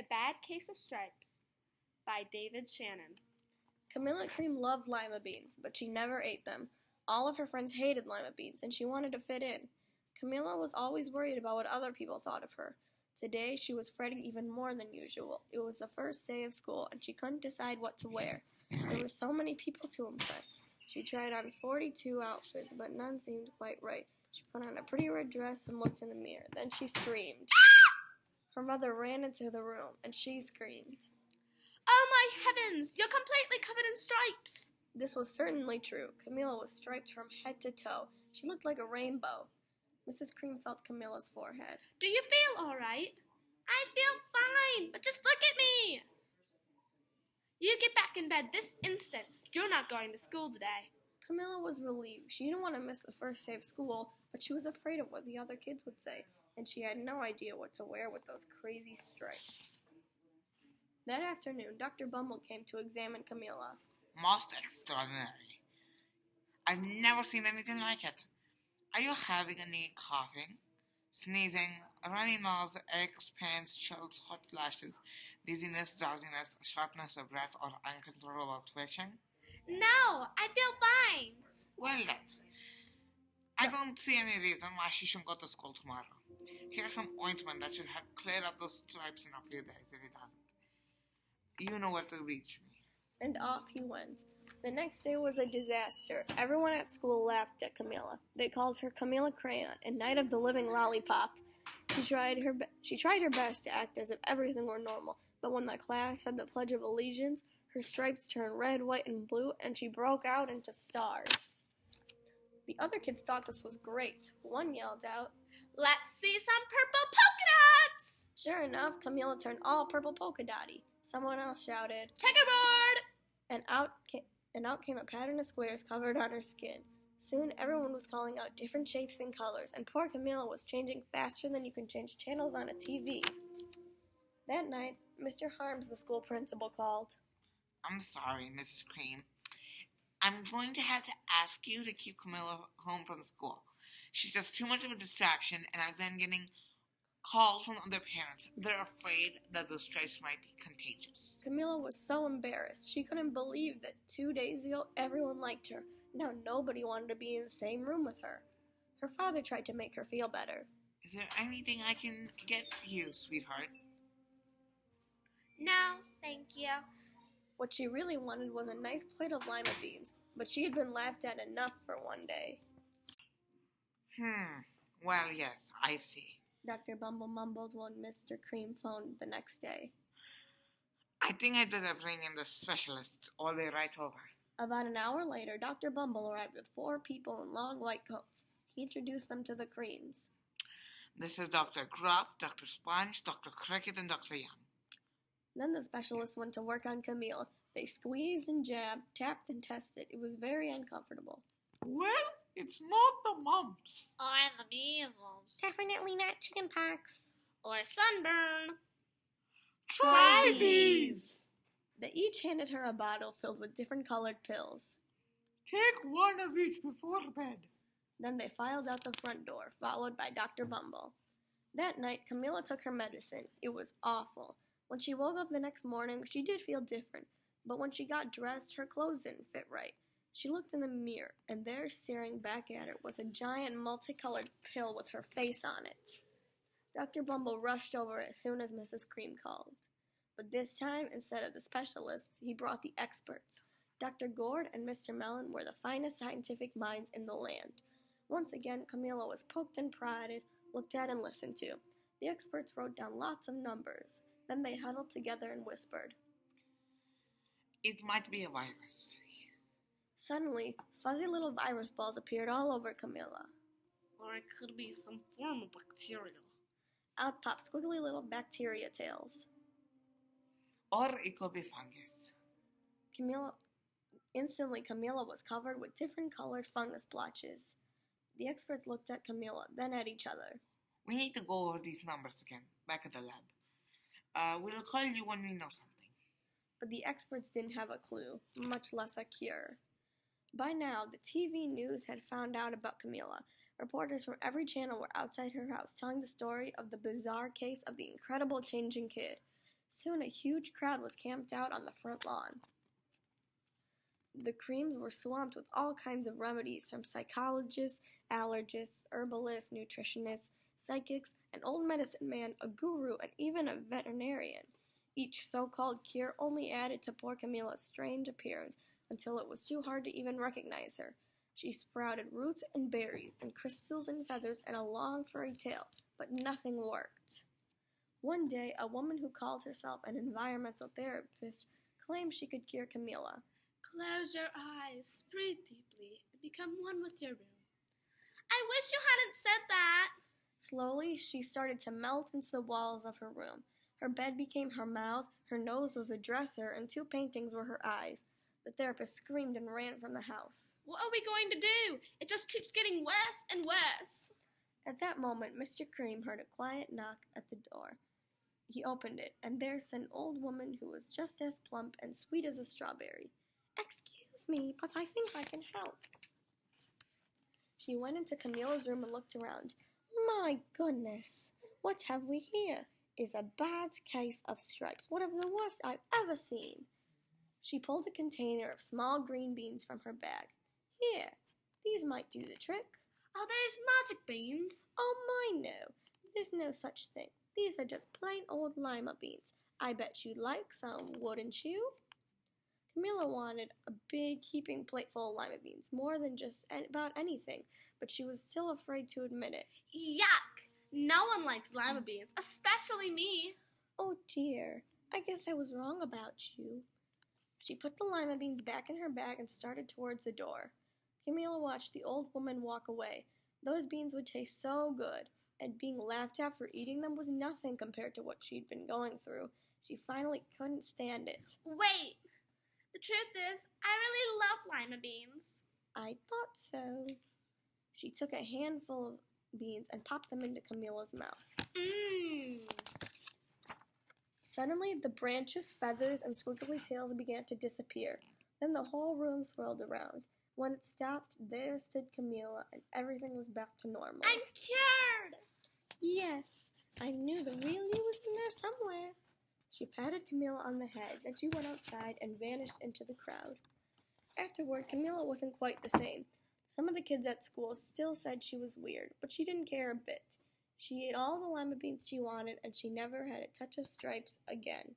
A Bad Case of Stripes by David Shannon. Camilla Cream loved lima beans, but she never ate them. All of her friends hated lima beans, and she wanted to fit in. Camilla was always worried about what other people thought of her. Today, she was fretting even more than usual. It was the first day of school, and she couldn't decide what to wear. There were so many people to impress. She tried on 42 outfits, but none seemed quite right. She put on a pretty red dress and looked in the mirror. Then she screamed. Her mother ran into the room, and she screamed. Oh my heavens! You're completely covered in stripes! This was certainly true. Camilla was striped from head to toe. She looked like a rainbow. Mrs. Cream felt Camilla's forehead. Do you feel all right? I feel fine, but just look at me! You get back in bed this instant. You're not going to school today. Camilla was relieved. She didn't want to miss the first day of school, but she was afraid of what the other kids would say, and she had no idea what to wear with those crazy stripes. That afternoon, Dr. Bumble came to examine Camilla. Most extraordinary. I've never seen anything like it. Are you having any coughing, sneezing, runny nose, aches, pains, chills, hot flashes, dizziness, drowsiness, shortness of breath, or uncontrollable twitching? No, I feel fine. Well then, I don't see any reason why she shouldn't go to school tomorrow. Here's some ointment that should help clear up those stripes in a few days if it doesn't. You know where to reach me. And off he went. The next day was a disaster. Everyone at school laughed at Camilla. They called her Camilla Crayon and Night of the Living Lollipop. She tried her best to act as if everything were normal, but when the class said the Pledge of Allegiance, her stripes turned red, white, and blue, and she broke out into stars. The other kids thought this was great. One yelled out, "Let's see some purple polka dots!" Sure enough, Camilla turned all purple polka dotty. Someone else shouted, "Checkerboard!" And out came a pattern of squares covered on her skin. Soon everyone was calling out different shapes and colors, and poor Camilla was changing faster than you can change channels on a TV. That night, Mr. Harms, the school principal, called. I'm sorry, Mrs. Cream. I'm going to have to ask you to keep Camilla home from school. She's just too much of a distraction, and I've been getting calls from other parents. They're afraid that the stripes might be contagious. Camilla was so embarrassed. She couldn't believe that 2 days ago everyone liked her. Now nobody wanted to be in the same room with her. Her father tried to make her feel better. Is there anything I can get you, sweetheart? No, thank you. What she really wanted was a nice plate of lima beans, but she had been laughed at enough for one day. Well, yes, I see. Dr. Bumble mumbled when Mr. Cream phoned the next day. I think I'd better bring in the specialists all the way right over. About an hour later, Dr. Bumble arrived with 4 people in long white coats. He introduced them to the Creams. This is Dr. Grubb, Dr. Sponge, Dr. Cricket, and Dr. Young. Then the specialists went to work on Camille. They squeezed and jabbed, tapped and tested. It was very uncomfortable. Well, it's not the mumps. Or the measles. Definitely not chickenpox. Or sunburn. Try these. They each handed her a bottle filled with different colored pills. Take one of each before bed. Then they filed out the front door, followed by Dr. Bumble. That night, Camilla took her medicine. It was awful. When she woke up the next morning, she did feel different, but when she got dressed, her clothes didn't fit right. She looked in the mirror, and there, staring back at her, was a giant multicolored pill with her face on it. Dr. Bumble rushed over as soon as Mrs. Cream called. But this time, instead of the specialists, he brought the experts. Dr. Gord and Mr. Mellon were the finest scientific minds in the land. Once again, Camilla was poked and prodded, looked at and listened to. The experts wrote down lots of numbers. Then they huddled together and whispered. It might be a virus. Suddenly, fuzzy little virus balls appeared all over Camilla. Or it could be some form of bacteria. Out popped squiggly little bacteria tails. Or it could be fungus. Instantly, Camilla was covered with different colored fungus blotches. The experts looked at Camilla, then at each other. We need to go over these numbers again, back at the lab. We'll call you when we know something. But the experts didn't have a clue, much less a cure. By now, the TV news had found out about Camilla. Reporters from every channel were outside her house telling the story of the bizarre case of the incredible changing kid. Soon a huge crowd was camped out on the front lawn. The creams were swamped with all kinds of remedies from psychologists, allergists, herbalists, nutritionists, psychics, an old medicine man, a guru, and even a veterinarian. Each so-called cure only added to poor Camilla's strange appearance until it was too hard to even recognize her. She sprouted roots and berries and crystals and feathers and a long furry tail, but nothing worked. One day, a woman who called herself an environmental therapist claimed she could cure Camilla. Close your eyes, breathe deeply, and become one with your room. I wish you hadn't said that. Slowly, she started to melt into the walls of her room. Her bed became her mouth, her nose was a dresser, and 2 paintings were her eyes. The therapist screamed and ran from the house. What are we going to do? It just keeps getting worse and worse. At that moment, Mr. Cream heard a quiet knock at the door. He opened it, and there sat an old woman who was just as plump and sweet as a strawberry. "Excuse me, but I think I can help." She went into Camilla's room and looked around. "My goodness, what have we here? Is a bad case of stripes, one of the worst I've ever seen." She pulled a container of small green beans from her bag. "Here, these might do the trick." Are these magic beans? "Oh my, no. There's no such thing. These are just plain old lima beans. I bet you'd like some, wouldn't you?" Camilla wanted a big heaping plate full of lima beans, more than just about anything, but she was still afraid to admit it. Yuck! No one likes lima beans, especially me. "Oh dear, I guess I was wrong about you." She put the lima beans back in her bag and started towards the door. Camilla watched the old woman walk away. Those beans would taste so good, and being laughed at for eating them was nothing compared to what she'd been going through. She finally couldn't stand it. Wait! The truth is, I really love lima beans. "I thought so." She took a handful of beans and popped them into Camilla's mouth. Mmm. Suddenly, the branches, feathers, and squiggly tails began to disappear. Then the whole room swirled around. When it stopped, there stood Camilla, and everything was back to normal. I'm cured! "Yes, I knew the real you was in there somewhere." She patted Camilla on the head, then she went outside and vanished into the crowd. Afterward, Camilla wasn't quite the same. Some of the kids at school still said she was weird, but she didn't care a bit. She ate all the lima beans she wanted, and she never had a touch of stripes again.